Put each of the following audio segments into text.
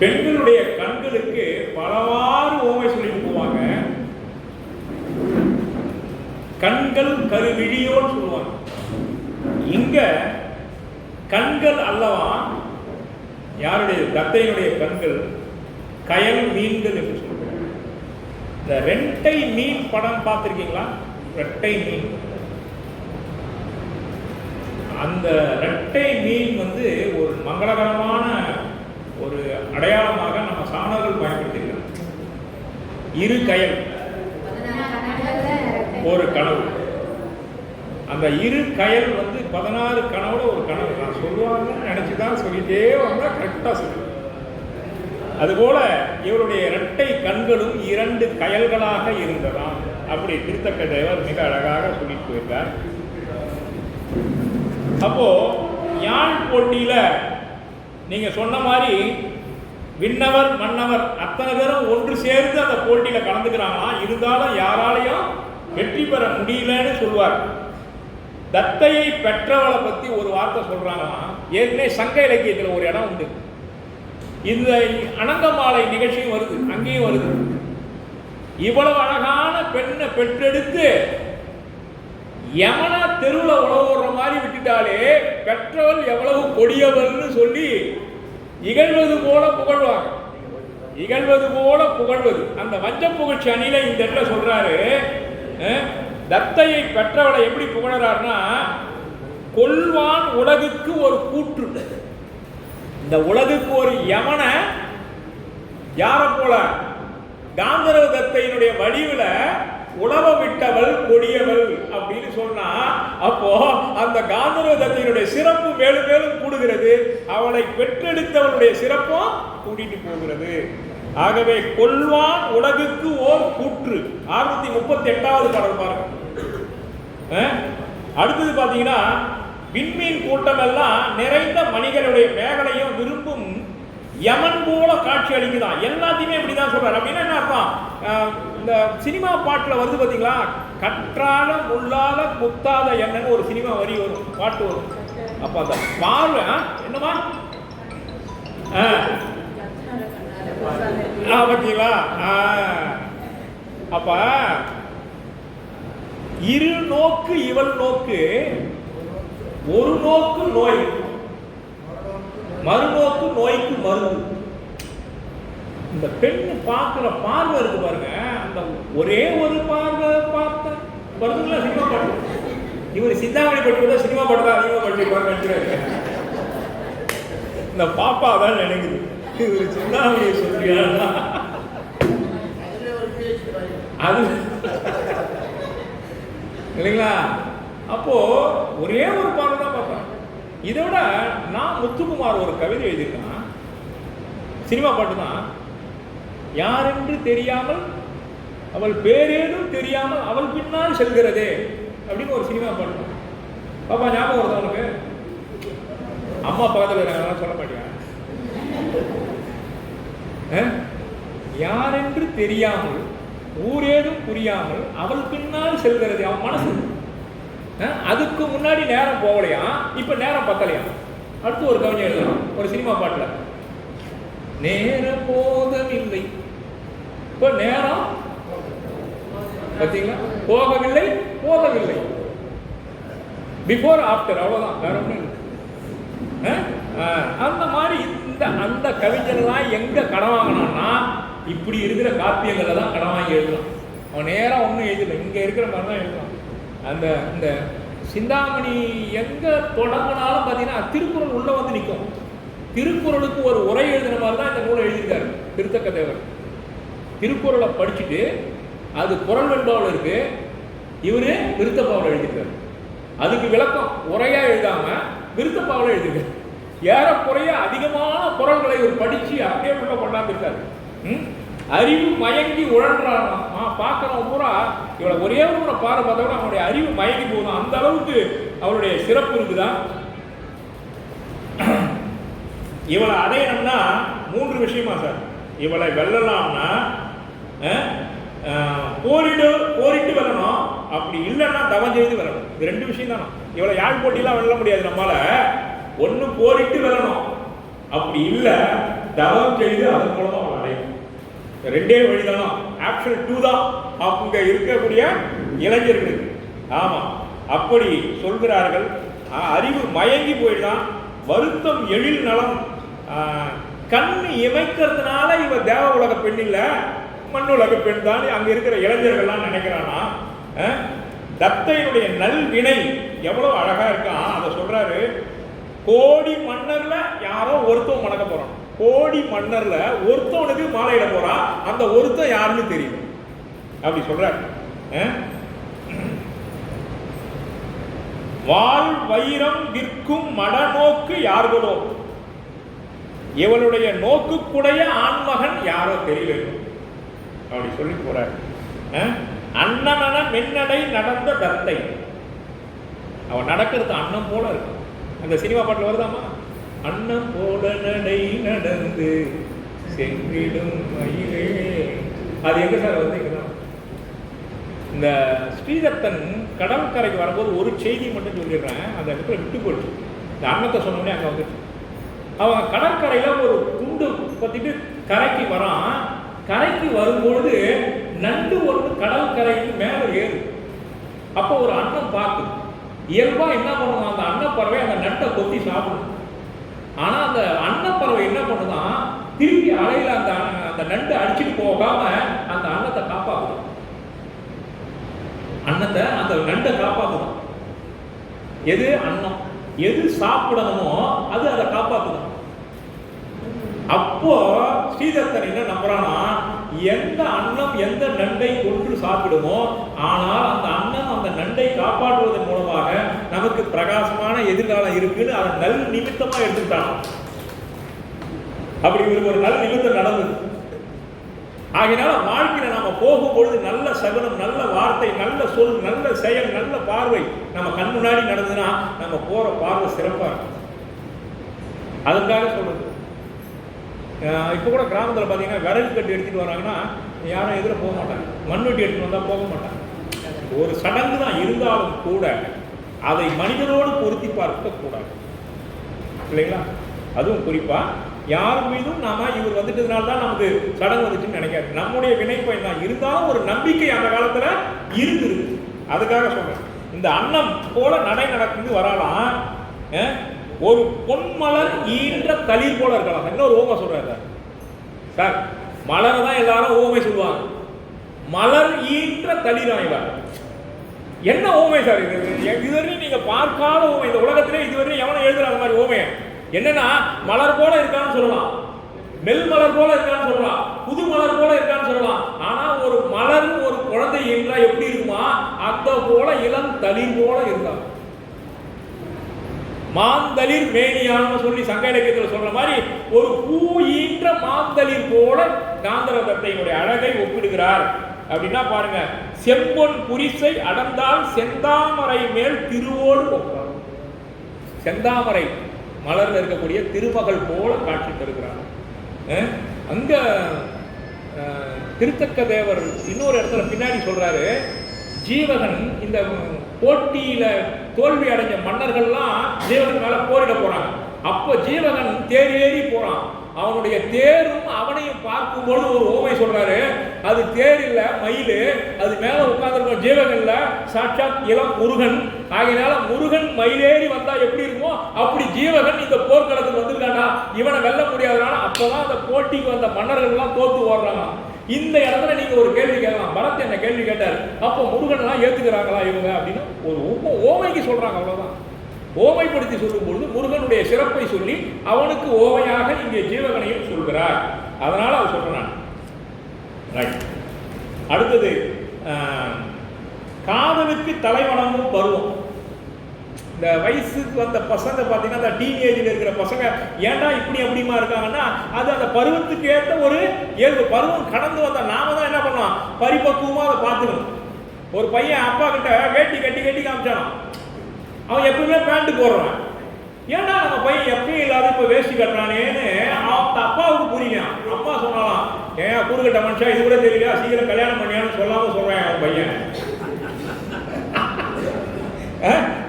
பெண்களுடைய கண்களுக்கு பலவாறு ஓமை சொல்லிட்டு போவாங்க. கண்கள் கருவிழியோன்னு சொல்லுவாங்க. இங்க கண்கள் அல்லவா யாருடைய? தத்தையினுடைய கண்கள் கயல் மீன்கள் என்று சொல்றாங்க. இந்த ரெட்டை மீன் படம் பார்த்திருக்கீங்களா? ரெட்டை மீன், அந்த ரெட்டை மீன் ஒரு மங்களகரமான ஒரு அடையாளமாக நம்ம சாணர்கள் பயன்படுத்திக்கிறோம். இரு கயல் ஒரு கனவு. அந்த இரு கயல் 16 கனவோட ஒரு கனவு. நான் சொல்லுவாங்கன்னு நினைச்சுதான் சொல்லிட்டே வந்தா கரெக்டா சொல்லுவேன். அதுபோல இவருடைய இரட்டை கண்களும் 2 கயல்களாக இருந்ததாம். அப்படி திருத்தக்க தேவர் மிக அழகாக சொல்லிட்டு போயிருக்கார். அப்போ யாழ் போட்டியில நீங்க சொன்ன மாதிரி விண்ணவர் மன்னவர் அத்தனை பேரும் ஒன்று சேர்ந்து அந்த போட்டியில கலந்துக்கிறாங்களாம். இருந்தாலும் யாராலையும் வெற்றி பெற முடியலன்னு சொல்லுவார். தத்தையை பெற்றவளை பத்தி ஒரு வார்த்தை சொல்றாங்களாம். ஏற்கனவே சங்க இலக்கியத்தில் ஒரு இடம் உண்டு. இந்த அனங்கமாலை நிகழ்ச்சியும் வருது, அங்கேயும் வருது. இவ்வளவு அழகான பெண்ணை பெற்றெடுத்து யமனா தெருவில் உழவுற மாதிரி விட்டுட்டாலே பெற்றவள் எவ்வளவு கொடியவள்னு சொல்லி இகழ்வது போல புகழ்வாங்க. இகழ்வது போல புகழ்வது. அந்த வஞ்ச புகழ்ச்சி அணியில இந்த இடத்துல சொல்றாரு, தத்தையை பெற்றவளை எப்படி புகழறாருன்னா, கொல்வான் உலகுக்கு ஒரு கூற்று. இந்த உலகுக்கு ஒரு யமன யார போல காந்தரவ தத்தையினுடைய வடிவுல உழவ விட்டவள் கொடியவள் அப்படின்னு சொன்னா, அப்போ அந்த காந்தரவ தத்தையினுடைய சிறப்பு மேலும் மேலும் கூடுகிறது. அவளை பெற்றெடுத்தவளுடைய சிறப்பும் கூட்டிட்டு போகிறது. ஆகவே கொல்வான் உலகுக்கு ஓர் கூற்று. 638வது பாடல் பாருங்க. அடுத்தது பாத்தீங்கன்னா, விண்மீன் கூட்டம் எல்லாம் நிறைந்த மணிகளுடைய மேகலையும் விரும்பும் யமன் போல காட்சி அளிக்குதான். எல்லாத்தையுமே இப்படிதான் சொல்றாரு. அப்படின்னா என்ன அர்த்தம்? இந்த சினிமா பாட்டுல வருது பாத்தீங்களா, கற்றால முள்ளால குத்தாத எண்ணன்னு ஒரு சினிமா வரி வரும், பாட்டு வரும். அப்ப அந்த பார்வை என்னமா பாத்தீங்களா? அப்ப இரு நோக்கு இவள் நோக்கு, ஒரு நோக்கு நோய், மறுநோக்கு நோய்க்கு மருந்து. இந்த பெண்ணு பார்க்கிற பார்வை இருக்கு பாருங்க, அந்த ஒரே ஒரு பார்வை பார்த்தா வருதுங்களா சினிமா பாட்டு. இவர் சிந்தாமணி பட்டு சினிமா பாட்டு தான் அதிகமாக படிச்சிருப்பாரு. இந்த பாப்பா தான் நினைக்குது இவர் சிந்தாமணியை சொல்றியா அது இல்லைங்களா? அப்போ ஒரே ஒரு பார்வை தான் பார்ப்பேன். இதை விட நான் முத்துக்குமார் ஒரு கவிதை எழுதியிருக்கேன், சினிமா பாட்டு தான். யாரென்று தெரியாமல் அவள் பேரேனும் தெரியாமல் அவள் பின்னால் செல்கிறதே அப்படின்னு ஒரு சினிமா பாட்டு. பாப்பா ஞாபகம் வருது அவனுக்கு? அம்மா பக்கத்தில் இருக்காங்க, சொல்ல மாட்டியா? யாரென்று தெரியாமல் ஊரேதும் புரியாமல் அவள் பின்னால் செல்கிறதே. அவன் மனசு அதுக்கு முன்னாடி நேரம் போகலையா, இப்ப நேரம் பத்தலையா. அடுத்து ஒரு கவிஞர் எழுதலாம் ஒரு சினிமா பாட்டுல, நேரம் போகவில்லை, இப்ப நேரம் பார்த்தீங்களா, போகவில்லை போகவில்லை, பிஃபோர் ஆஃப்டர், அவ்வளவுதான், வேற ஒன்றும் இல்லை. அந்த மாதிரி அந்த கவிஞர்லாம் எங்க கடன் வாங்கினான்னா இப்படி இருக்கிற காப்பியங்களை தான் கடன் வாங்கி எழுதலாம். அவன் நேரம் ஒன்றும் எழுதலை, இங்க இருக்கிற மாதிரி தான் எழுதலாம். அந்த இந்த சிந்தாமணி எங்க தொடங்கினாலும் பார்த்தீங்கன்னா திருக்குறள் உள்ள வந்து நிற்கும். திருக்குறளுக்கு ஒரு உரை எழுதின மாதிரி தான் இந்த நூலை எழுதியிருக்காரு திருத்தக்க தேவர். திருக்குறளை படிச்சுட்டு அது குறள் வெண்பாவில் இருக்கு, இவரு விருத்தப்பாவில் எழுதியிருக்காரு. அதுக்கு விளக்கம் உரையா எழுதாம விருத்தப்பாவில் எழுதியிருக்காரு. ஏறக்குறைய அதிகமான குறள்களை இவர் படிச்சு அப்படியே உள்ள கொண்டாந்துருக்காரு. அறிவு மயங்கி உழன்றான் பார்க்கறவன் பூரா இவளை ஒரே ஒரு முறை பாரு பார்த்தா கூட அவனுடைய அறிவு மயங்கி போகும். அந்த அளவுக்கு அவருடைய சிறப்பு இருக்குதான். இவளை அடையணும்னா 3 விஷயமா சார். இவளை வெல்லலாம்னா போரிட்டு வெல்லணும், அப்படி இல்லைன்னா தவம் செய்து வெல்லணும். இது 2 விஷயம் தானே. இவளை யாழ் போட்டிலாம் வெல்ல முடியாது நம்மளால. ஒன்று போரிட்டு வெல்லணும், அப்படி இல்லை, தவம் செய்து அதன் மூலமா அவன் அடையும். ரெண்டே வழிதானா, ஆப்ஷன் 2 தான் அவங்க இருக்கக்கூடிய இளைஞர்களுக்கு. ஆமா, அப்படி சொல்கிறார்கள். அறிவு மயங்கி போயிடுதான். வருத்தம் எழில் நலம். கண்ணு இமைக்கிறதுனால இவ தேவ உலக பெண் இல்ல, மண்ணுலக பெண் தான் அங்க இருக்கிற இளைஞர்கள்லாம் நினைக்கிறானா. தத்தையினுடைய நல்வினை எவ்வளவு அழகா இருக்கான், அதை சொல்றாரு. கோடி மன்னர்ல யாரோ ஒருத்தன் மணக்க போறான், கோடி மன்னர்ல ஒருத்தவனுக்கு மாலையிட போறான், அந்த ஒருத்தன் யாருன்னு தெரியும். அப்படி சொல்றாரு. வாழ் வைரம் விற்கும் மடநோக்கு யார்களோ, இவளுடைய நோக்குக்குடைய ஆண்மகன் யாரோ தெரியல அப்படி சொல்லி போறார். அண்ணன மென்னடை நடந்த தத்தை, அவன் நடக்கிறது அண்ணன் போல இருக்கும். அந்த சினிமா பாட்டில் வருதாமா, அண்ணன் போல நடை நடந்து சென்றிடும் மயிலே. அது எங்க சார் வந்து இந்த ஸ்ரீதத்தன் கடற்கரைக்கு வரும்போது ஒரு செய்தி மட்டும் சொல்லிடுறேன், அந்த இடத்துல விட்டு போச்சு. இந்த அன்னத்தை சொன்னோடனே அங்கே வந்துச்சு. அவன் கடற்கரையில் ஒரு துண்டு பற்றிட்டு கரைக்கு வரான். கரைக்கு வரும்பொழுது நண்டு ஒன்று கடற்கரைக்கு மேலே ஏறு. அப்போ ஒரு அன்னம் பார்த்து இயல்பாக என்ன பண்ணுவான், அந்த அன்னப்பறவை அந்த நட்டை கொத்தி சாப்பிடும். ஆனால் அந்த அன்னப்பறவை என்ன பண்ணுதான், திருப்பி அலையில் அந்த நண்டு அடிச்சுட்டு போகாம அந்த அன்னத்தை காப்பாற்றும். அன்னத்தை அந்த நண்டை காப்பாற்றணும். எது அன்னம், எது சாப்பிடணுமோ அது அதை காப்பாற்றணும். அப்போ ஸ்ரீதத்தன் என்ன நம்புறானா, எந்த அன்னம் எந்த நண்டை கொன்று சாப்பிடுமோ, ஆனால் அந்த அன்னம் அந்த நண்டை காப்பாற்றுவதன் மூலமாக நமக்கு பிரகாசமான எதிர்காலம் இருக்குன்னு அதை நல் நிமித்தமா எடுத்துட்டான். அப்படி ஒரு நல் நிமித்தம் நடந்தது. ஆகினால வாழ்க்கையில நாம போகும்பொழுது நல்ல சகுனம், நல்ல வார்த்தை, நல்ல சொல், நல்ல செயல், நல்ல பார்வை நம்ம கண் முன்னாடி நடந்ததுன்னா நம்ம போற பார்வை சிறப்பா இருக்கும். அதுக்காக சொல்றது. இப்போ கூட கிராமத்தில் பார்த்தீங்கன்னா விறகு கட்டி எடுத்துட்டு வராங்கன்னா யாரும் எதிர போக மாட்டாங்க, மண்வெட்டி எடுத்துட்டு வந்தால் போக மாட்டாங்க. ஒரு சடங்கு தான் இருந்தாலும் கூட அதை மனிதனோடு பொருத்தி பார்க்க கூடாது இல்லைங்களா. அதுவும் குறிப்பா யார் மீதும் நாம இவர் வந்துட்டதுனால தான் நமக்கு சடங்கு வந்துச்சுன்னு நினைக்காது. நம்முடைய வினைப்பயன் தான் இருந்தாலும் ஒரு நம்பிக்கை அந்த காலத்துல இருந்துருக்கு. அதுக்காக சொல்றேன். இந்த அன்னம் போல நடை நடக்குது வரலாம். ஒரு பொன்மலர் ஈன்ற தளிர் போல இருக்கலாம். இன்னொரு ஓமை சொல்றாரு சார், மலரை தான் எல்லாரும் ஓமை சொல்லுவாங்க. மலர் ஈன்ற தளிராய்வார். என்ன ஓமை சார் இது? இதுவரையும் நீங்க பார்க்காத ஓமை. இந்த உலகத்திலே இதுவரையும் எவனை எழுதுறாங்க மாதிரி ஓமையை என்னன்னா, மலர் போல இருக்கான்னு சொல்லலாம், மெல் மலர் போல இருக்கான்னு சொல்லலாம், புது மலர் போல இருக்கான்னு சொல்லலாம். ஆனா ஒரு மலர் ஒரு குழந்தை என்றா எப்படி இருக்குமா, அந்த போல இளம் தளிர் போல இருக்கா. மாந்தளிர் மேனியான்னு சொல்லி சங்க இலக்கியத்தில் சொல்ற மாதிரி ஒரு பூ ஈன்ற மாந்தளிர் போல காந்தர தத்தையினுடைய அழகை ஒப்பிடுகிறார். அப்படின்னா பாருங்க, செம்பொன் புரிசை அடர்ந்தால் செந்தாமரை மேல் திருவோடு ஒப்பார். செந்தாமரை மலர்ல இருக்கக்கூடிய திருமகள் போல காட்சி தருகிறார். அங்க திருத்தக்க தேவர் இன்னொரு இடத்துல பின்னாடி சொல்றாரு, ஜீவகன் இந்த போட்டியில தோல்வி அடைஞ்ச மன்னர்கள்லாம் ஜீவகன் மேல போரிட போறாங்க. அப்ப ஜீவகன் தேர் ஏறி போறான். அவனுடைய தேரும் அவனையும் பார்க்கும்போது ஒரு ஓமை சொல்றாரு, அது தேர் இல்ல மயில், அது மேல உட்கார்ந்து ஜீவகன் இல்ல, சாட்சாத் இளம் முருகன். ஆகையினால முருகன் மயிலேறி வந்தா எப்படி இருக்குமோ அப்படி ஜீவகன் இந்த போர்க்களத்துக்கு வந்திருக்காண்டா, இவனை வெல்ல முடியாதனால அப்பதான் அந்த போட்டிக்கு வந்த மன்னர்கள் எல்லாம் தோத்து ஓடுறாங்க. இந்த இடத்துல நீங்க ஒரு கேள்வி கேட்கலாம், பரத் என்ன கேள்வி கேட்டார், அப்போ முருகன் எல்லாம் ஏத்துக்கிறாங்களா இவங்க அப்படின்னு ஒரு ஓமைக்கு சொல்றாங்க. அவ்வளவுதான். ஓமைப்படுத்தி சொல்லும் பொழுது முருகனுடைய சிறப்பை சொல்லி அவனுக்கு ஓமையாக இங்கே ஜீவகனையும் சொல்கிறார். அதனால அவர் சொல்றான். அடுத்தது காதலுக்கு தலைவணமும் பருவம். இந்த வயசுக்கு வந்த பசங்க பார்த்தீங்கன்னா, அந்த டீனேஜில் இருக்கிற பசங்க ஏன்டா இப்படி அப்படிமா இருக்காங்கன்னா, அது அந்த பருவத்துக்கு ஏற்ற ஒரு இயல்பு. பருவம் கடந்து வந்த நாம தான் என்ன பண்ணலாம், பரிபக்குவமாக அதை பார்த்துக்கணும். ஒரு பையன் அப்பா கிட்ட வேட்டி கட்டி கட்டி காமிச்சானா, அவன் எப்பவுமே பேண்ட் போடுறான். ஏன்னா நம்ம பையன் எப்பயும் இல்லாத இப்ப வேஷ்டி கட்டுறானேன்னு அவங்க அப்பாவுக்கு புரியலாம். அப்பா சொன்னாலாம், ஏன் கூறுகட்ட மனுஷா இது கூட தெரியல, சீக்கிரம் கல்யாணம் பண்ணியான்னு சொல்லாம சொல்றேன் அவன் பையன்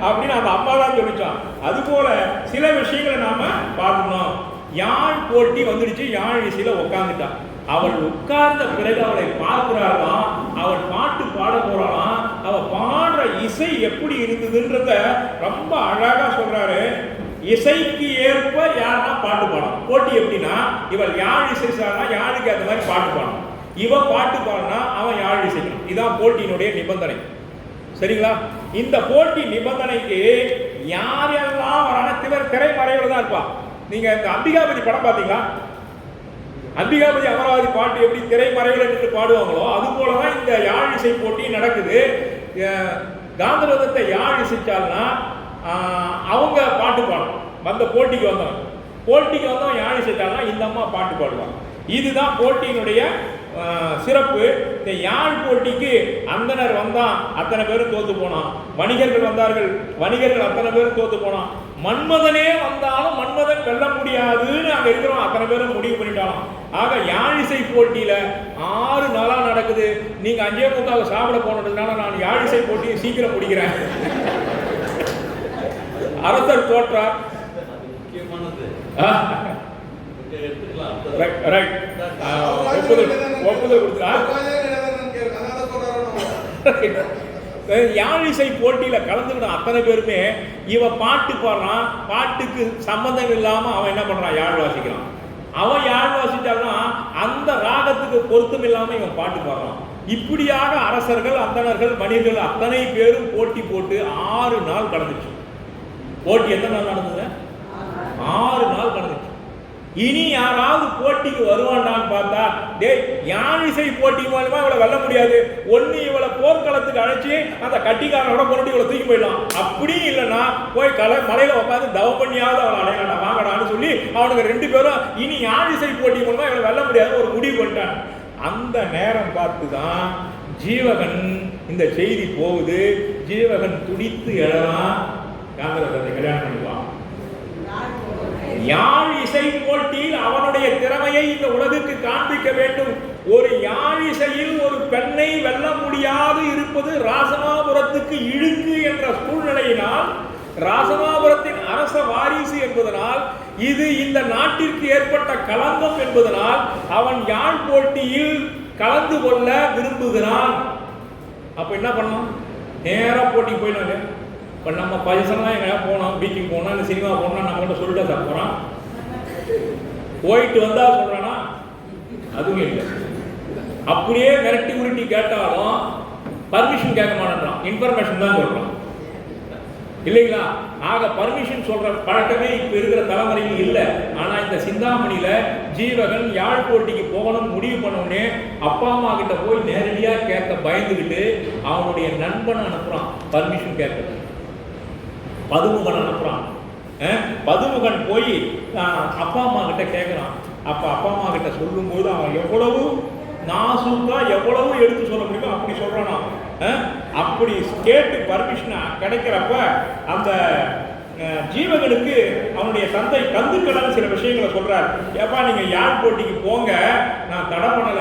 அப்படின்னு அந்த அம்மா தான் சொல்லிச்சான். அது போல சில விஷயங்களை நாம பார்க்கணும். யாழ் போட்டி வந்துடுச்சு. யாழ் இசையில உட்காந்துட்டான். அவள் உட்கார்ந்த பிறகு அவளை பார்க்கிறாளாம். அவள் பாட்டு பாட போறாளாம். அவள் பாடுற இசை எப்படி இருந்ததுன்றத ரொம்ப அழகா சொல்றாரு. இசைக்கு ஏற்ப யாருன்னா பாட்டு பாடும். போட்டி எப்படின்னா, இவள் யாழ் இசை சார்னா யாழுக்கு அந்த மாதிரி பாட்டு பாடணும். இவன் பாட்டு பாடினா அவன் யாழ் இசைக்கணும். இதான் போட்டியினுடைய நிபந்தனை. சரிங்களா? இந்த போட்டி நிபந்தனைக்கு யாரெல்லாம் வரான திரைமறைவில் தான் இருப்பா. நீங்க இந்த அம்பிகாபதி படம் பார்த்தீங்களா? அம்பிகாபதி அமராவதி பாட்டு எப்படி திரைமறைவில் நின்று பாடுவாங்களோ அது போலதான் இந்த யாழ் இசை போட்டி நடக்குது. காந்தரதத்தை யாழ் இசைச்சால்னா அவங்க பாட்டு பாடணும். வந்த போட்டிக்கு வந்தவன் யாழ் இசைச்சால்னா இந்த அம்மா பாட்டு பாடுவாங்க. இதுதான் போட்டியினுடைய சிறப்பு. இந்த யாழ் போட்டிக்கு அந்தனர் வந்தான், அத்தனை பேரும் தோத்து போனான். வணிகர்கள் வந்தார்கள், வணிகர்கள் அத்தனை பேரும் தோத்து போனான். மன்மதனே வந்தாலும் மன்மதன் வெல்ல முடியாதுன்னு அங்க இருக்கிறோம் அத்தனை பேரும் முடிவு பண்ணிட்டாலும். ஆக யாழிசை போட்டியில 6 நாளா நடக்குது. நீங்க 5:45 சாப்பிட போனதுனால நான் யாழிசை போட்டியை சீக்கிரம் முடிக்கிறேன். அரசர் தோற்றார். யாழிசை போட்டியில கலந்துக்கிட்ட அத்தனை பேருமே இவன் பாட்டு பாடுறான். பாட்டுக்கு சம்பந்தம் இல்லாம அவன் என்ன பண்றான், யாழ் வாசிக்கிறான். அவன் யாழ் வாசிச்சான்னா அந்த ராகத்துக்கு பொருத்தம் இல்லாம இவன் பாட்டு பாடுறான். இப்படியாக அரசர்கள், அந்தணர்கள், மனிதர்கள் அத்தனை பேரும் போட்டி போட்டு 6 நாள் கடந்துச்சு. போட்டி எத்தனை நாள் நடந்தது? 6 நாள் கடந்துச்சு. இனி யாராவது போட்டிக்கு வருவாண்டான்னு பார்த்தா, டேய் யாழிசை போட்டி மூலமா இவளை வெல்ல முடியாது. ஒன்னு இவளை போர்க்களத்துக்கு அழைச்சி அந்த கட்டிக்காரனோட பொருட்டி இவளை தூக்கி போயிடலாம். அப்படியும் இல்லைன்னா போய் மலையில உட்காந்து தவ பண்ணியாவது அவளை அடையலாடா வாங்கடான்னு சொல்லி அவனுக்கு 2 பேரும் இனி யாழிசை போட்டி மூலமா இவளை வெல்ல முடியாது ஒரு முடிவு பண்ணிட்டான். அந்த நேரம் பார்த்துதான் ஜீவகன் இந்த செய்தி போகுது. ஜீவகன் துடித்து எழலாம், காந்தரத்தை கல்யாணம் பண்ணிடுவான். யாழ் இசை போட்டியில் அவனுடைய திறமையை இந்த உலகுக்கு காண்பிக்க வேண்டும். ஒரு யாழ் இசையில் ஒரு பெண்ணை வெல்ல முடியாது இருப்பது ராசமாபுரத்துக்கு இழுக்கு என்ற சூழ்நிலையினால், ராசமாபுரத்தின் அரச வாரிசு என்பதனால், இது இந்த நாட்டிற்கு ஏற்பட்ட களங்கம் என்பதனால் அவன் யாழ் போட்டியில் கலந்து கொள்ள விரும்புகிறான். அப்ப என்ன பண்ணலாம்? நேரா போட்டிக்கு போயிடுவாங்க. இப்போ நம்ம பைசன்லாம் எங்கேயா போனோம், பீச்சுக்கு போனோம், இல்லை சினிமா போனோம்னா நம்மகிட்ட சொல்லிட்டு சார் போகிறான். போயிட்டு வந்தா சொல்கிறானா? அதுவும் இல்லை. அப்படியே மிரட்டி உருட்டி கேட்டாலும் பர்மிஷன் கேட்க மாட்டேன்றான், இன்ஃபர்மேஷன் தான் சொல்கிறான் இல்லைங்களா? ஆக பர்மிஷன் சொல்ற பழக்கமே இப்போ இருக்கிற தலைமுறையில் இல்லை. ஆனால் இந்த சிந்தாமணியில ஜீவகன் யாழ் போட்டிக்கு போகணும் முடிவு பண்ணோடனே அப்பா அம்மா கிட்ட போய் நேரடியாக கேட்க பயந்துக்கிட்டு அவனுடைய நண்பனை அனுப்புறான் பர்மிஷன் கேட்க. பதுமுகன் அனுப்புறான். பதுமுகன் போய் அப்பா அம்மா கிட்ட கேட்கிறான். அப்ப அப்பா அம்மா கிட்ட சொல்லும்போது அவன் எவ்வளவு நாசூக்கா எவ்வளவு எடுத்து சொல்ல முடியுமோ அப்படி சொல்றானா. அப்படி கேட்டு பர்மிஷன் கிடைக்கிறப்ப அந்த ஜீவகனுக்கு அவனுடைய தந்தை கந்துக்கடன் சில விஷயங்களை சொல்றார். ஏப்பா நீங்க யாழ் போட்டிக்கு போங்க, நான் தடை பண்ணல.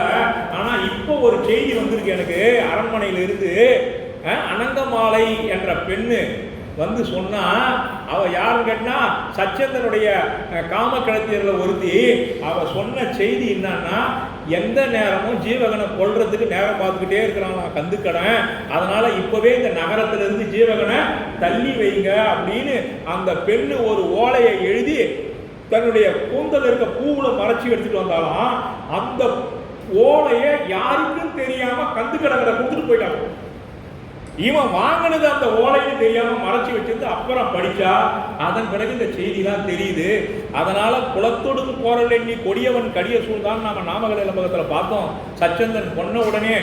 ஆனா இப்போ ஒரு செய்தி வந்திருக்கு எனக்கு அரண்மனையில இருந்து. அனங்கமாலை என்ற பெண்ணு வந்து சொன்னா, அவ யாருன்னு கேட்டா சச்சந்தனுடைய காமக்கிழத்தியர்ல ஒருத்தி. அவ சொன்ன செய்தி என்னன்னா, எந்த நேரமும் ஜீவகனை கொல்றதுக்கு நேரம் பார்த்துக்கிட்டே இருக்கிறான் கந்துக்கடன். அதனால இப்பவே இந்த நகரத்திலிருந்து ஜீவகனை தள்ளி வைங்க அப்படின்னு அந்த பெண்ணு ஒரு ஓலையை எழுதி தன்னுடைய கூந்தல் இருக்க பூவுல மறைச்சி எடுத்துட்டு வந்தாலும் அந்த ஓலையை யாருக்கும் தெரியாம கந்துக்கடனை கொடுத்துட்டு போயிட்டாங்க. இவன் வாங்கினது அந்த ஓலைன்னு தெரியாம மறைச்சி வச்சிருந்து அப்புறம் படிச்சா அதன் பிறகு இந்த செய்திலாம் தெரியுது. அதனால குலத்தொடுக்கு போறல் எண்ணி கொடியவன் கடிய சூழ்தான் நாம நாமகல இலம்பகத்துல பார்த்தோம். சச்சந்தன் கொன்ன உடனே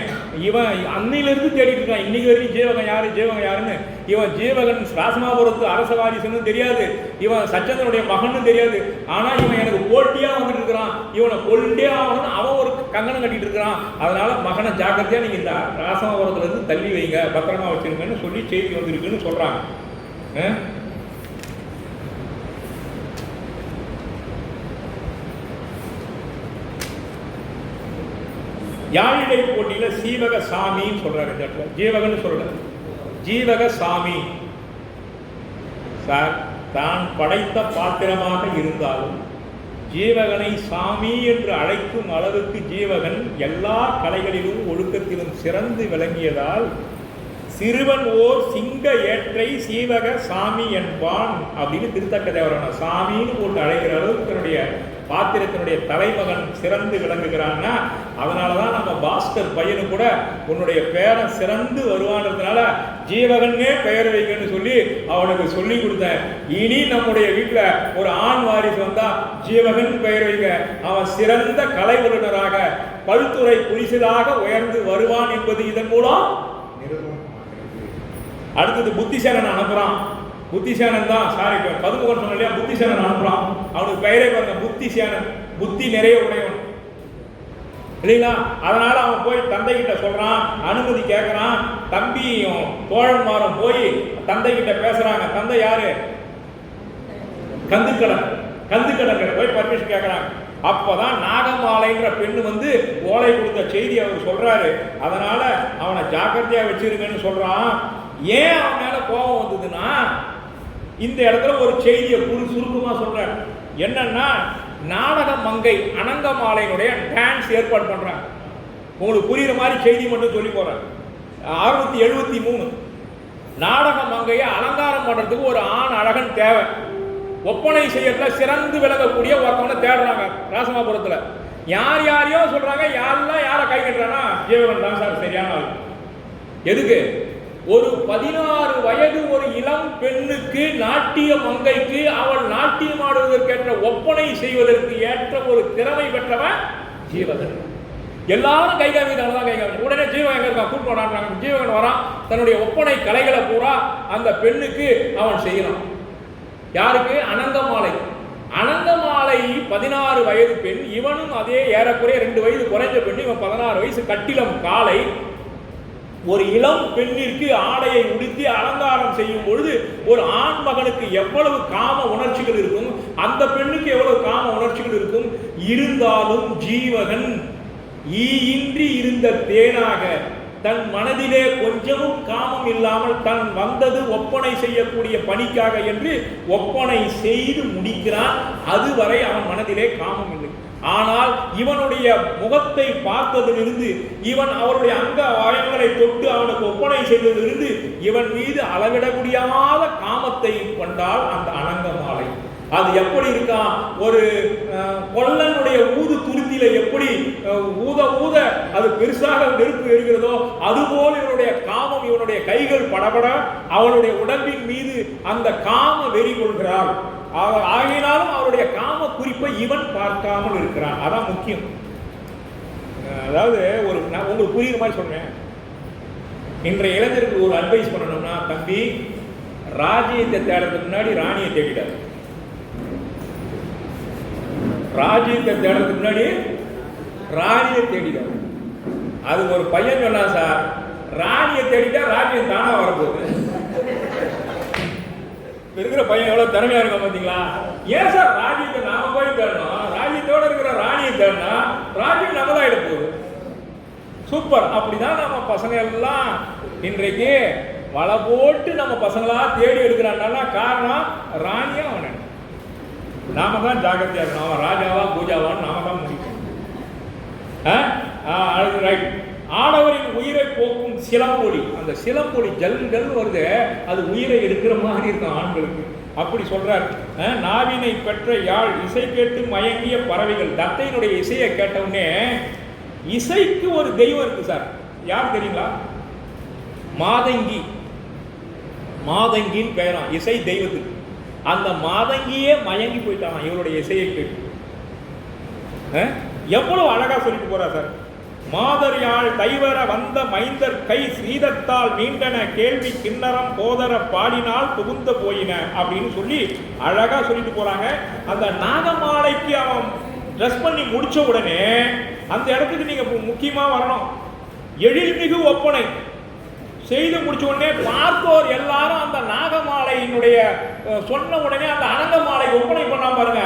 இவன் அன்னையிலிருந்து தேடிட்டு இருக்கான். இன்னைக்கு வரைக்கும் ஜீவகன் யாருன்னு. இவன் ஜீவகன் ராசமாபுரத்து அரச வாரிசுன்னு தெரியாது, இவன் சச்சந்தனுடைய மகன்னு தெரியாது. ஆனா இவன் எனக்கு போட்டியா வந்துட்டு இருக்கிறான், இவனை கொண்டே ஆகணும்னு அவன் ஒரு கங்கணம் கட்டிட்டு இருக்கிறான். அதனால மகனை ஜாக்கிரதையா நீங்க இந்த ராசமாபுரத்துல இருந்து தள்ளி வைங்க, பத்திரமா வச்சிருக்கேன்னு சொல்லி செய்தி வந்திருக்குன்னு சொல்றாங்க. யாழிடை போட்டியில சீவக சாமின்னு சொல்றாரு. இந்த இடத்துல ஜீவகன்னு சொல்றாரு. ஜீவக சாமி சார் தான் படைத்த பாத்திரமாக இருந்தாலும் ஜீவகனை சாமி என்று அழைக்கும் அளவுக்கு ஜீவகன் எல்லா கலைகளிலும் ஒழுக்கத்திலும் சிறந்து விளங்கியதால் சிறுவன் ஓர் சிங்க ஏற்றை சீவக சாமி என்பான் அப்படின்னு திருத்தக்க தேவரான சாமின்னு போட்டு அழைக்கிற அளவுக்கு தன்னுடைய பாத்திரத்தினுடைய தலைமகன் சிறந்து விளங்குகிறான்னா அதனால தான் நம்ம பாஸ்கர் பையனு கூட உன்னுடைய பேரன் சிறந்து வருவான்றதுனால ஜீவகன்னே பெயர் வைக்கன்னு சொல்லி அவனுக்கு சொல்லி கொடுத்தேன். இனி நம்முடைய வீட்டில் ஒரு ஆண் வாரிசு வந்தா ஜீவகன் பெயர் வைக்க, அவன் சிறந்த கலை வல்லுநராக பல்துறை புரிசிலாக உயர்ந்து வருவான் என்பது இதன் மூலம். அடுத்தது புத்திசேனன் அனுப்புறான். புத்திசேனன் தான் சாரி பதுமுகன் சொன்ன இல்லையா, புத்திசேனன் அனுப்புறான். அவனுக்கு பெயரே பாருங்க புத்திசேனன், புத்தி நிறைய உடையவன் இல்லைங்களா. அதனால அவன் போய் தந்தை கிட்ட சொல்றான், அனுமதி கேட்கறான். தம்பியும் தோழன்மாரும் போய் தந்தை கிட்ட பேசுறாங்க. தந்தை யாரு? கந்துக்கடன். கந்துக்கடன் போய் பர்மிஷன் கேட்கறாங்க. அப்பதான் நாகமாலைன்ற பெண்ணு வந்து ஓலை கொடுத்த செய்தி அவர் சொல்றாரு. அதனால அவனை ஜாக்கிரதையா வச்சிருக்கன்னு சொல்றான். ஏன் அவன் மேல கோபம் வந்ததுன்னா இந்த இடத்துல ஒரு செய்தியை சுருக்கமா சொல்றாரு. என்னன்னா நாடக மங்கை அனங்கமாலையினுடைய டான்ஸ் ஏற்பாடு பண்றாங்க. உங்களுக்கு புரியுற மாதிரி செய்தி மட்டும் சொல்லி போறேன். 673 நாடக மங்கையை அலங்காரம் பண்றதுக்கு ஒரு ஆண் அழகன் தேவை. ஒப்பனை செய்யறதுல சிறந்து விளங்கக்கூடிய ஒருத்தவனை தேடுறாங்க ராசமாபுரத்துல. யார் யாரையோ சொல்றாங்க. யாரெல்லாம் யாரை கை கட்டுறானா ஜீவகன் தான் சார் சரியான ஆள். எதுக்கு? ஒரு 16 வயது ஒரு இளம் பெண்ணுக்கு, நாட்டிய மங்கைக்கு அவள் நாட்டியம் ஆடுவதற்கேற்ற ஒப்பனை செய்வதற்கு ஏற்ற ஒரு திறமை பெற்றவன் ஜீவகன். எல்லாரும் கைகாமிதான் கைகாமி. உடனே ஜீவகன் எங்க இருக்கான் கூட்டு வராங்க. ஜீவகன் வரான். தன்னுடைய ஒப்பனை கலைகளை பூரா அந்த பெண்ணுக்கு அவன் செய்யறான். யாருக்கு? அனங்கமாலை. அனங்கமாலை 16 வயது பெண். இவனும் அதே ஏறக்குறைய 2 வயது குறைஞ்ச பெண். இவன் 16 வயசு கட்டிலம் காலை. ஒரு இளம் பெண்ணிற்கு ஆடையை உடுத்தி அலங்காரம் செய்யும் பொழுது ஒரு ஆண் மகனுக்கு எவ்வளவு காம உணர்ச்சிகள் இருக்கும், அந்த பெண்ணுக்கு எவ்வளவு காம உணர்ச்சிகள் இருக்கும். இருந்தாலும் ஜீவகன் ஈயின்றி இருந்த தேனாக தன் மனதிலே கொஞ்சமும் காமம் இல்லாமல் தன் வந்தது ஒப்பனை செய்யக்கூடிய பணிக்காக என்று ஒப்பனை செய்து முடிக்கிறான். அதுவரை அவன் மனதிலே காமம் இல்லை. ஆனால் இவனுடைய முகத்தை பார்த்ததிலிருந்து, இவன் அவருடைய அங்க அவயங்களை தொட்டு அவனுக்கு ஒப்பனை செய்ததிலிருந்து இவன் மீது அளவிட முடியாத காமத்தை கொண்டால் அந்த அனங்கமாலை. அது எப்படி இருக்கான்? ஒரு கொல்லனுடைய ஊது துருத்தியில எப்படி ஊத ஊத அது பெருசாக நெருப்பு எரிகிறதோ அதுபோல் இவனுடைய காமம், இவனுடைய கைகள் படபட அவனுடைய உடம்பின் மீது அந்த காம வெறி கொள்கிறார். ஆகினாலும் அவருடைய காம குறிப்பை இவன் பார்க்காமல் இருக்கிறான். அதான் முக்கியம். அதாவது ஒரு உங்களுக்கு புரியுற மாதிரி சொல்றேன். இன்றைய இளைஞருக்கு ஒரு அட்வைஸ் பண்ணணும்னா, தம்பி ராஜ்யத்தை தேடுறதுக்கு முன்னாடி ராணியை தேடிட்டார். ராஜ்யத்தை தேடுறதுக்கு முன்னாடி ராணியை தேடிட்டார். அது ஒரு பையன் சொன்னா, சார் ராணியை தேடிட்டா ராஜ்யம் தானா வரப்போகுது. இருக்கிற பையன் எவ்வளவு திறமையா இருக்க பாத்தீங்களா? ஏன் சார் ராஜ்யத்தை நாம போய் தேடணும்? ராஜ்யத்தோட இருக்கிற ராணியை தேடினா ராஜ்யம் நம்மதான் ஆயிட போகுது. சூப்பர். அப்படிதான் நம்ம பசங்க எல்லாம் இன்றைக்கு வலை போட்டு நம்ம பசங்களா தேடி எடுக்கிறான்னா காரணம் ராணியா அவன். நாம தான் ஜாகிரதையா இருக்கணும். அவன் ராஜாவா பூஜாவான்னு நாம தான் முடிக்கணும். ரைட். ஆடவரின் உயிரை போக்கும் சிலம்பொலி. அந்த சிலம்பொலி ஜல்கள் வருது, அது உயிரை எடுக்கிற மாதிரி இருக்கும் ஆண்களுக்கு. அப்படி சொல்றார். நாவினை பெற்ற யாழ் இசை கேட்டு மயங்கிய பறவைகள். தத்தையினுடைய இசையை கேட்டவுடனே, இசைக்கு ஒரு தெய்வம் இருக்கு சார். யார் தெரியுங்களா? மாதங்கி. மாதங்கின்னு பெயரா இசை தெய்வத்துக்கு. அந்த மாதங்கியே மயங்கி போயிட்டான் இவருடைய இசையை கேட்டு. எவ்வளவு அழகா சொல்லிட்டு போறா சார். மாதரியாள் தைவர வந்த மைந்தர் கை சீதத்தால் நீண்டன கேள்வி கிண்ணறம் போதர பாடினால் புகுந்த போயின அப்படின்னு சொல்லி அழகா சொல்லிட்டு போறாங்க. அந்த நாகமாலைக்கு அவன் ட்ரெஸ் பண்ணி முடிச்ச உடனே அந்த இடத்துக்கு நீங்க முக்கியமா வரணும். எழில்மிகு ஒப்பனை செய்து முடிச்ச உடனே பார்த்தோர் எல்லாரும் அந்த நாகமாலையினுடைய சொன்ன உடனே அந்த அனங்கமாலை ஒப்பனை பண்ணாம பாருங்க.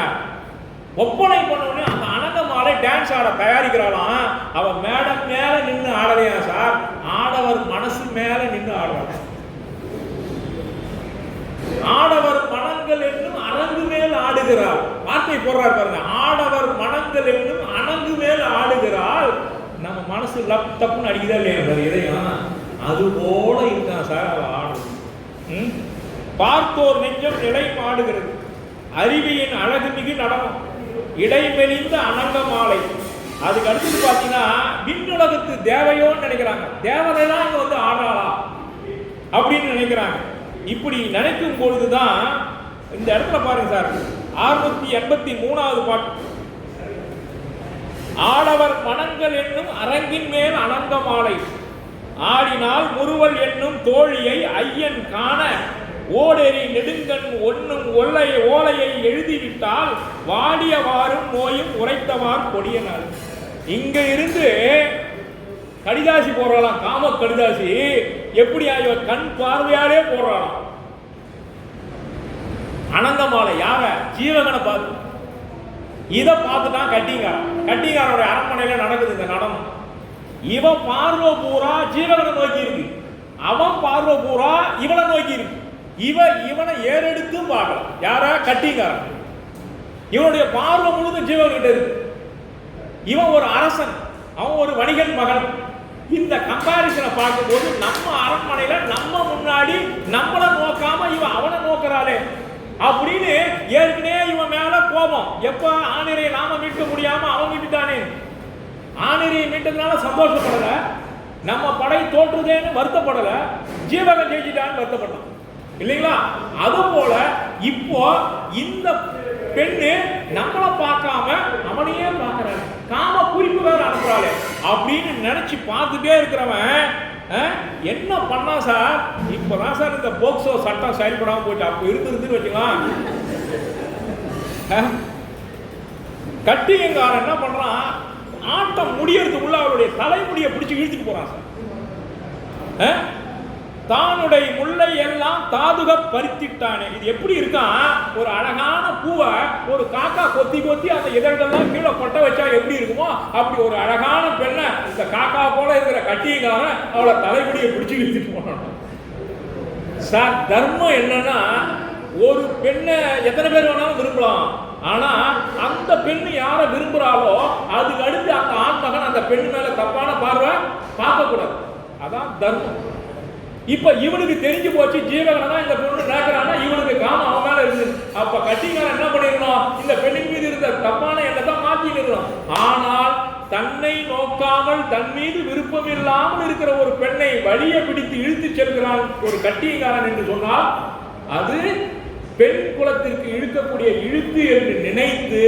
ஒப்பனை பண்ண உடனே அந்த அனங்கமாலை டான்ஸ் ஆட தயாரிக்கிறாளாம். அவன் மேடம் மேல நின்று ஆடலையா சார், ஆடவர் மனசு மேல நின்று ஆடுறான். ஆடவர் பணங்கள் என்னும் அரங்கு மேல் ஆடுகிறார். வார்த்தை போடுறாரு பாருங்க, ஆடவர் மனங்கள் என்னும் அணங்கு மேல் ஆடுகிறாள். நம்ம மனசு லப் தப்புன்னு அடிக்குதா இல்லையா இதையும், அது போல இருக்கான் சார் அவ ஆடும். பார்த்தோர் நெஞ்சம் நிலை மாடுகிறது, அறிவியின் அழகு மிகு நடனம், இடைமெலிந்த அனங்க மாலை. அதுக்கு அடுத்து பார்த்தீங்கன்னா விண்ணுலகத்து தேவையோன்னு நினைக்கிறாங்க, தேவதை தான் இங்க வந்து ஆடாளா அப்படின்னு நினைக்கிறாங்க. இப்படி நினைக்கும் பொழுதுதான் இந்த இடத்துல பாருங்க சார், 683வது பாட்டு, ஆடவர் மனங்கள் என்னும் அரங்கின் மேல் அனங்க மாலை, ஆடினால் முறுவல் என்னும் தோழியை ஐயன் காண, ஓடேறி நெடுங்கண் ஒன்னும் ஓலையை எழுதிவிட்டால் வாடியவாறும் நோயும் உரைத்தவாறு கொடியனார். இங்க இருந்து கடிதாசி போடுறாளாம், காம கடிதாசி. எப்படி கண் பார்வையாலே போடுறாளாம் அனந்தமாலை. யார? ஜீவகனை பார்த்து. இதை பார்த்துட்டான் கட்டிங்காரோட அரண்மனையில நடக்குது இந்த நடனம். இவன் பார்வை பூரா ஜீவகனை நோக்கி இருக்கு, அவன் பார்வை பூரா இவனை நோக்கி இருக்கு. இவனை ஏறெடுத்து பார்க்கலாம். யார? கட்டிங்காரன். இவனுடைய பார்வை முழுதும் ஜீவகிட்ட இருக்கு. இவன் ஒரு அரசன், அவன் ஒரு வணிகன் மகன். இந்த கம்பாரிசனை பார்க்கும்போது நம்ம அரண்மனையில நம்ம முன்னாடி நம்மளை நோக்காம இவன் அவனை நோக்கிறாளே அப்படின்னு ஏற்கனவே இவன் மேல கோபம். எப்ப ஆணிரையை நாம மீட்க முடியாம அவன் மீட்டுட்டானே, ஆணிரையை மீட்டதுனால சந்தோஷப்படல, நம்ம படை தோற்றுதேன்னு வருத்தப்படல, ஜீவகன் ஜெயிச்சிட்டான்னு வருத்தப்பட்டான் இல்லைங்களா? அது போல இப்போ இந்த பெண்ணு நம்மளை பார்க்காம அவனையே பார்க்கறான், காம குறிப்பு வேற அனுப்புறாளே அப்படின்னு நினைச்சு பார்த்துட்டே இருக்கிறவன் என்ன பண்ணா சார்? இப்பதான் சார் இந்த போக்சோ சட்டம் செயல்படாம போயிட்டு, அப்ப இருந்துன்னு வச்சுக்கலாம். கட்டியங்காரன் என்ன பண்றான், ஆட்டம் முடியறதுக்குள்ள அவருடைய தலைமுடியை பிடிச்சு இழுத்துட்டு போறான் சார். தானுடைய முல்லை எல்லாம் தாதுக பறித்திட்டானே. இது எப்படி இருக்கான், ஒரு அழகான பூவை ஒரு காக்கா கொத்தி கொத்தி அந்த இதழ்கள்லாம் கீழே கொட்ட வச்சா எப்படி இருக்குமோ அப்படி ஒரு அழகான பெண்ணை இந்த காக்கா போல இருக்கிற கட்டியங்காரன் அவளை தலைமுடியை பிடிச்சு இழுத்துட்டு போனான் சார். தர்மம் என்னன்னா, ஒரு பெண்ணை எத்தனை பேர் வேணாலும் விரும்பலாம், ஆனா அந்த பெண்ணு யாரை விரும்புறாளோ அதுக்கு அடுத்து அந்த ஆண் மகன் அந்த பெண்ணு மேல தப்பான பார்வை பார்க்க கூடாது. அதான் தர்மம். இப்ப இவனுக்கு தெரிஞ்சு போச்சு ஜீவகனை தான் இந்த பொண்ணு கேட்கிறான்னா, இவனுக்கு காமம் அவன் மேல இருக்கு. அப்ப கட்டிங்காரன் என்ன பண்ணிருக்கணும், இந்த பெண்ணின் மீது இருந்த தப்பான எண்ணத்தை மாத்திக்கணும். ஆனால் தன்னை நோக்காமல் தன் மீது விருப்பம் இல்லாமல் இருக்கிற ஒரு பெண்ணை வழியை பிடித்து இழுத்து செல்கிறான் ஒரு கட்டியங்காரன் என்று சொன்னால், அது பெண் குலத்திற்கு இழுக்கக்கூடிய இழுத்து என்று நினைத்து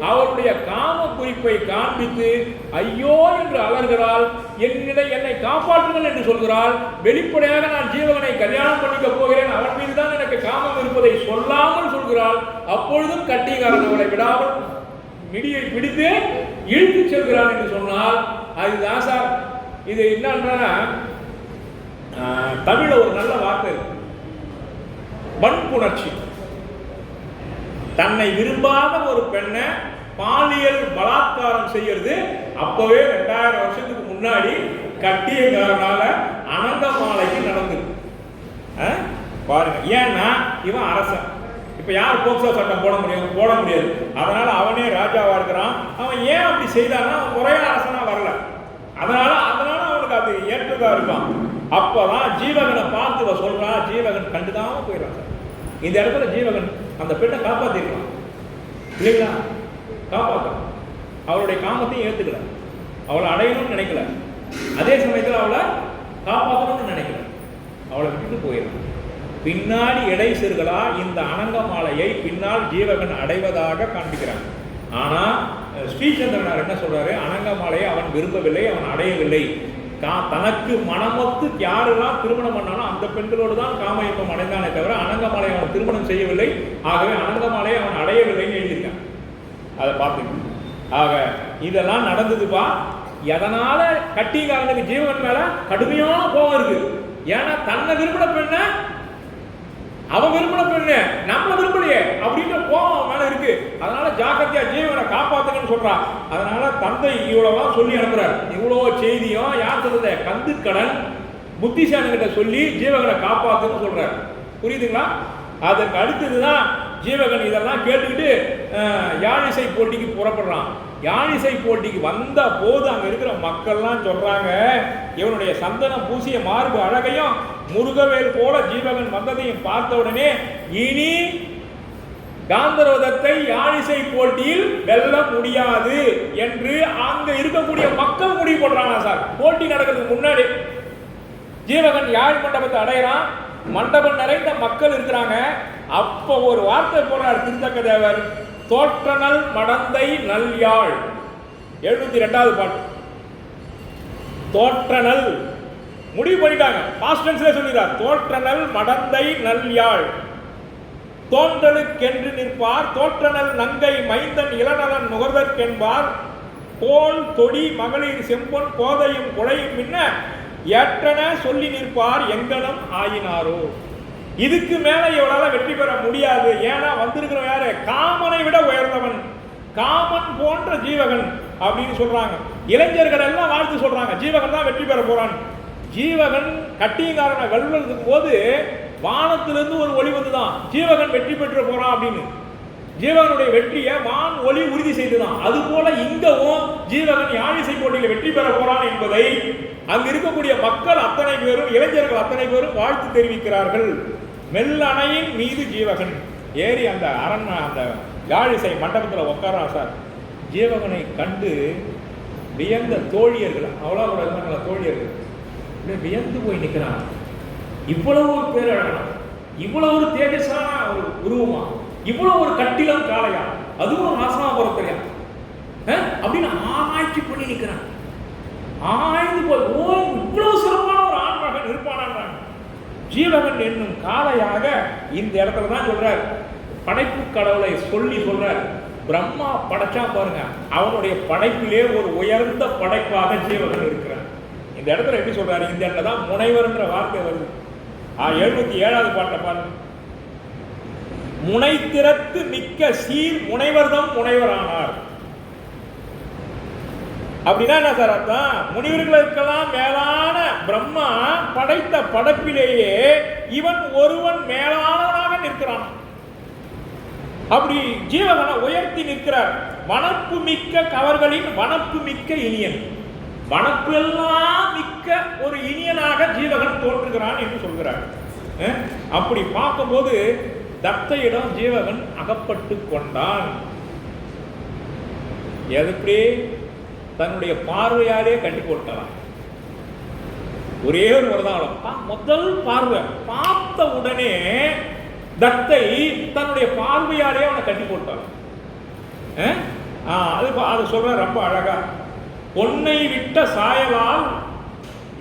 அவருடைய காம குறிப்பை காண்பித்து ஐயோ என்று அலர்கிறாள். என்னை காப்பாற்றுங்கள் என்று சொல்கிறாள். வெளிப்படையாக நான் ஜீவகனை கல்யாணம் பண்ணிக்க போகிறேன், அவன் மீது தான் எனக்கு காமம் இருப்பதை சொல்லாமல் சொல்கிறாள். அப்பொழுதும் கட்டியங்காரன் அவளை விடாமல் மிடியை பிடித்து இழுத்து செல்கிறான் என்று சொன்னால் அதுதான் சார். இது என்னன்னா, தமிழ்ல ஒரு நல்ல வார்த்தை இருக்கு, வன்புணர்ச்சி. தன்னை விரும்பாத ஒரு பெண்ணை பாலியல் பலாத்காரம் செய்யறது அப்பவே 2000 வருஷத்துக்கு முன்னாடி கட்டியங்காரனால அனந்தமாலைக்கு நடந்தது பாருங்க. ஏன்னா இவன் அரசன். இப்ப யார் போக்சோ சட்டம் போட முடியாது. அதனால அவனே ராஜாவா இருக்கிறான். அவன் ஏன் அப்படி செய்தான்னா, அவன் முறையான அரசனா வரல, அதனால அவனுக்கு அது ஏற்றதா இருக்கான். அப்பதான் ஜீவகனை பார்த்து சொல்றான், ஜீவகன் கண்டுதாம போயிடறான் சார். இந்த இடத்துல ஜீவகன் அந்த பெண்ணை காப்பாத்திருக்கலாம் இல்லைங்களா? காப்பாற்ற அவளுடைய காமத்தையும் ஏத்துக்கல, அவளை அடையணும்னு நினைக்கல, அதே சமயத்தில் அவளை காப்பாற்றணும்னு நினைக்கல, அவளை விட்டுட்டு போயிடலாம். பின்னாடி இடைசர்களா இந்த அனங்கமாலையை பின்னால் ஜீவகன் அடைவதாக காண்பிக்கிறாங்க. ஆனா ஸ்ரீசந்திரனார் என்ன சொல்றாரு, அனங்கமாலையை அவன் விரும்பவில்லை, அவன் அடையவில்லை. தனக்கு மனமொத்து யாரெல்லாம் திருமணம் பண்ணாலும் அந்த பெண்களோடு தான் காமயப்பம் அடைந்தானே தவிர அனங்கமாலையை அவன் திருமணம் செய்யவில்லை. ஆகவே அனங்கமாலையை அவன் அடையவில்லைன்னு எழுதியிருக்கான். அதை பார்த்துக்கணும். ஆக இதெல்லாம் நடந்ததுப்பா. எதனால கட்டியங்காரனுக்கு ஜீவகன் மேல கடுமையான கோபம் இருக்கு. ஏன்னா தன்னை விரும்பின பெண்ண அவன் விரும்பின பெண்ணு நம்மள விரும்பலையே அப்படின்ற கோபம் அவன் மேல இருக்கு. அதனால ஜாக்கிரதையா ஜீவனை காப்பாத்துங்கன்னு சொல்றான். அதனால தந்தை இவ்வளவுதான் சொல்லி அனுப்புறாரு. இவ்வளவு செய்தியும் யார் சொல்றத, கந்துக்கடன் புத்திசாலிகிட்ட சொல்லி ஜீவகனை காப்பாத்துன்னு சொல்றாரு. புரியுதுங்களா? அதற்கு அடுத்ததுதான் ஜீவகன் இதெல்லாம் கேட்டுக்கிட்டு யாழிசை போட்டிக்கு புறப்படுறான். யாழிசை போட்டிக்கு வந்த போது அங்க இருக்கிற மக்கள்லாம் சொல்றாங்க, இவனுடைய சந்தனம் பூசிய மார்பு அழகையும் முருகவேல் போல ஜீவகன் வந்ததையும் பார்த்த உடனே இனி காந்தரோதத்தை யாழிசை போட்டியில் வெல்ல முடியாது என்று அங்க இருக்கக்கூடிய மக்கள் முடிவு பண்றாங்க. சார், போட்டி நடக்கிறதுக்கு முன்னாடி ஜீவகன் யாழ் மண்டபத்தை அடையிறான். மண்டபம் நிறைந்த மக்கள் இருக்கிறாங்க. அப்ப ஒரு வார்த்தை போறார் திருத்தக்க தேவர், தோற்றனல் மடந்தை நல்யாழ். 72வது பாட்டு. தோற்றனல் முடிவு பண்ணிட்டாங்க, பாஸ்ட் டென்ஸ்ல சொல்லிடுறார். தோற்றனல் மடந்தை நல்யாழ், தோன்றலுக்கென்று நிற்பார், தோற்றனல் நங்கை மைந்தன் இளநலன் நுகர்தற்கென்பார், கோல் தொடி மகளிர் செம்பொன் கோதையும் குழையும் பின்ன ஏற்றன சொல்லி நிற்பார் எங்கனம் ஆயினாரோ. இதுக்கு மேல இவரால வெற்றி பெற முடியாது. ஏன்னா வந்திருக்கிற யாரு? காமனை விட உயர்ந்தவன், காமன் போன்ற ஜீவகன் அப்படின்னு சொல்றாங்க. இளைஞர்கள் எல்லாம் வாழ்த்து சொல்றாங்க, ஜீவகன் தான் வெற்றி பெற போறான். ஜீவகன் கட்டியங்காரனை வெல்வதற்கு போது வானத்திலிருந்து ஒரு ஒளி வந்துதான் ஜீவகன் வெற்றி பெற்று போறான் அப்படின்னு. ஜீவகனுடைய வெற்றியை வான் ஒளி உறுதி செய்துதான். அது போல இங்கவும் ஜீவகன் யாழிசை போட்டியில் வெற்றி பெற போறான் என்பதை அங்கு இருக்கக்கூடிய மக்கள் அத்தனை பேரும், இளைஞர்கள் அத்தனை பேரும் வாழ்த்து தெரிவிக்கிறார்கள். மெல்லணையின் மீது ஜீவகன் ஏறி அந்த அந்த யாழிசை மண்டபத்தில் உட்காரான். சார், ஜீவகனை கண்டு வியந்த தோழியர்கள், அவ்வளோ இருந்தாங்களா தோழியர்கள், வியந்து போய் நிற்கிறான். இவ்வளவு ஒரு பேரழகா, இவ்வளவு ஒரு தேஜஸான ஒரு உருவமா, இவ்வளவு ஒரு கட்டிலம் காளையா, அதுவும் ராசாபுரத்திலையா அப்படின்னு ஆராய்ச்சி பண்ணி நிற்கிறான். ஆய்ந்து போய், ஓ இவ்வளவு சிறப்பான ஒரு ஆண்மகன் இருப்பானான். ஜீவகன் என்னும் காளையாக இந்த இடத்துல தான் சொல்றார். படைப்பு கடவுளை சொல்லி சொல்றார். பிரம்மா படைச்சா பாருங்க, அவனுடைய படைப்பிலே ஒரு உயர்ந்த படைப்பாக ஜீவகன் இருக்கிறான். இந்த இடத்துல எப்படி சொல்றாரு? இந்த இடத்துல தான் முனைவர்ன்ற வார்த்தை வருது. 77வது பாட்டை பாருங்க. முனைத்திறத்து மிக்க சீர் முனைவர்தம் முனைவரானார். அப்படின்னா என்ன சார் அர்த்தம்? முனிவர்களுக்கெல்லாம் மேலான பிரம்மா படைத்த படைப்பிலேயே இவன் ஒருவன் மேலானவனாக நிற்கிறான். அப்படி ஜீவகனை உயர்த்தி நிற்கிறார். வனப்பு மிக்க கவர்களின் வனப்பு மிக்க இனியன், வனப்பு எல்லாம் மிக்க ஒரு இனியனாக ஜீவகன் தோன்றுகிறான் என்று சொல்கிறார். அப்படி பார்க்கும்போது தத்தையிடம் ஜீவகன் அகப்பட்டு கொண்டான். எப்படி? தன்னுடைய பார்வையாலே கட்டி போட்டான். ஒரே ஒரு வரதான், முதல் பார்வை பார்த்த உடனே தத்தை தன்னுடைய பார்வையாலே அவனை கட்டி போட்டான். அது சொல்ற ரொம்ப அழகா. பொன்னை விட்ட சாயலால்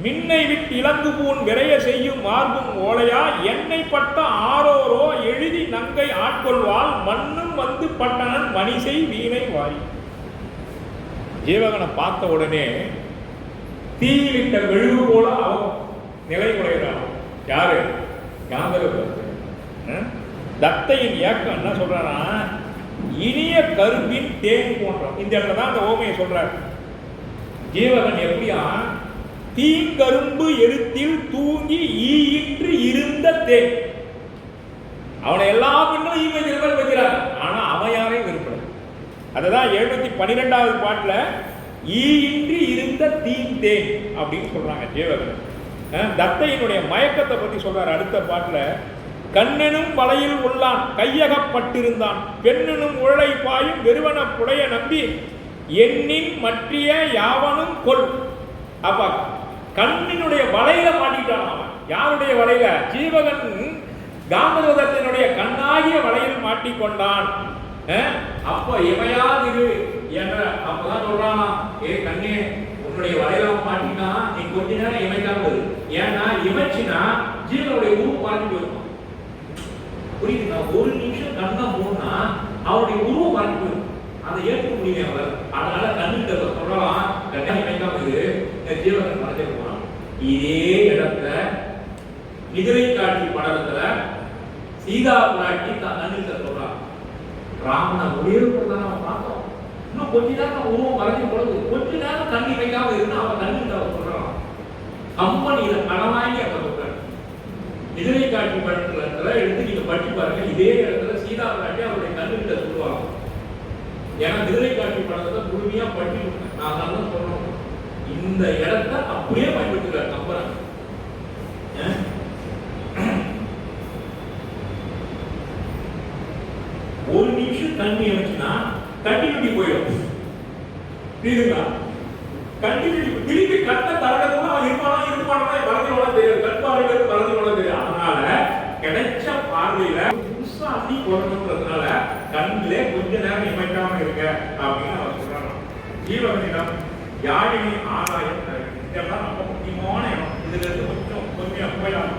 மின்னை விட்டு இலங்கு பூன் விரைய செய்யும் மார்பும் ஓலையா, என்னை பட்ட ஆரோரோ எழுதி நங்கை ஆட்கொள்வாள், மண்ணும் வந்து பட்டனன் மணிசை வீணை வாரி. ஜீவகனை பார்த்த உடனே தீயிலிட்ட மெழுகு போல அவன் நிலை குறைகிறான். யாரு? காந்தரூபன். தத்தையின் ஏக்கம் என்ன சொல்றானா? இனிய கரும்பின் தேன் போன்றான். இந்த இடத்துல தான் அந்த ஓமையை சொல்றார். ஜீவகன் எப்படியா? தீங்கரும்பு எழுத்தில் தூங்கி ஈயின்று இருந்த தேன். அவனை எல்லா பெண்களும் ஈமை திரும்ப வைக்கிறாங்க, ஆனா அவன் யாரையும் விரும்பல. அதுதான் 712வது பாட்டுல ஈயின்றி இருந்த தீந்தேன் அப்படின்னு சொல்றாங்க ஜீவகன். தத்தையினுடைய மயக்கத்தை பத்தி சொல்றாரு அடுத்த பாட்டுல. கண்ணெனும் வலையில் உள்ளான் கையகப்பட்டிருந்தான், பெண்ணெனும் உழலை பாயும் வெறுவன புடைய நம்பி எண்ணின் மற்றிய யாவனும் கொல். அப்பா கண்ணினுடைய வலையில மாட்டிட்டான் அவன். யாருடைய வலையில? ஜீவகன் காந்தரோதத்தினுடைய கண்ணாகிய வலையில் மாட்டிக்கொண்டான். அப்ப இமையாது என்ற அப்பதான் சொல்றானா, ஏ கண்ணே உன்னுடைய வலையில மாட்டினா நீ கொஞ்ச நேரம் இமைக்காம. ஏன்னா இமைச்சினா ஜீவனுடைய உருவம் மாறி போயிருக்கும். புரியுதுங்களா? ஒரு நிமிஷம் கண்ணை மூடனா அவருடைய உருவம் மாறி போயிருக்கும். அதை ஏற்க முடியல அவர். அதனால கண்ணுக்கு சொல்லலாம், கண்ணை இமைக்காம ஜீவகன் மறைஞ்சிருப்பான். இதே இடத்துல நிதிரை காட்சி படத்துல சீதா பிராட்டி கண்ணுக்கு சொல்றான். ராமனை உயர்வுதான் நம்ம பார்த்தோம். இன்னும் கொஞ்ச நேரம் உருவம் மறைஞ்சு பொழுது கொஞ்ச நேரம் தண்ணி வைக்காம இருந்து அவன் கண்ணுக்கு அவர் சொல்றான். கம்பன் இதை பணமாகி அவர் சொல்றாரு. நிதிரை காட்சி படத்துல எடுத்து நீங்க படிச்சு பாருங்க. இதே இடத்துல சீதா சீதா பிராட்டி அவருடைய கண்ணுகிட்ட சொல்லுவாங்க. ஏன்னா விடுதலை காட்சி படத்தை முழுமையா பண்ணி கொடுத்தேன். நான் தான் சொல்லணும், இந்த இடத்தை அப்படியே பயன்படுத்துகிறார் நம்புறாங்க. ஒரு நிமிஷம் தண்ணி இருந்துச்சுன்னா கண்டினியூட்டி போயிடும். புரியுதுங்களா? கண்டினியூட்டி திருப்பி கட்ட தரகத்துக்கு அவன் இருப்பானா வரதுனோட தெரியாது, கட்பாறைகளுக்கு வரதுனோட தெரியாது. அதனால கிடைச்ச பார்வையில புதுசா அப்படி போடணுன்றதுனால கண்ணிலே கொஞ்ச நேரம் இமைக்காம இருக்க அப்படின்னு அவர் சொல்றாங்க. ஜீவகனிடம் யாழினி ஆதாயம் இதெல்லாம் ரொம்ப முக்கியமான இடம். இதுல இருந்து கொஞ்சம் போயிடலாம்.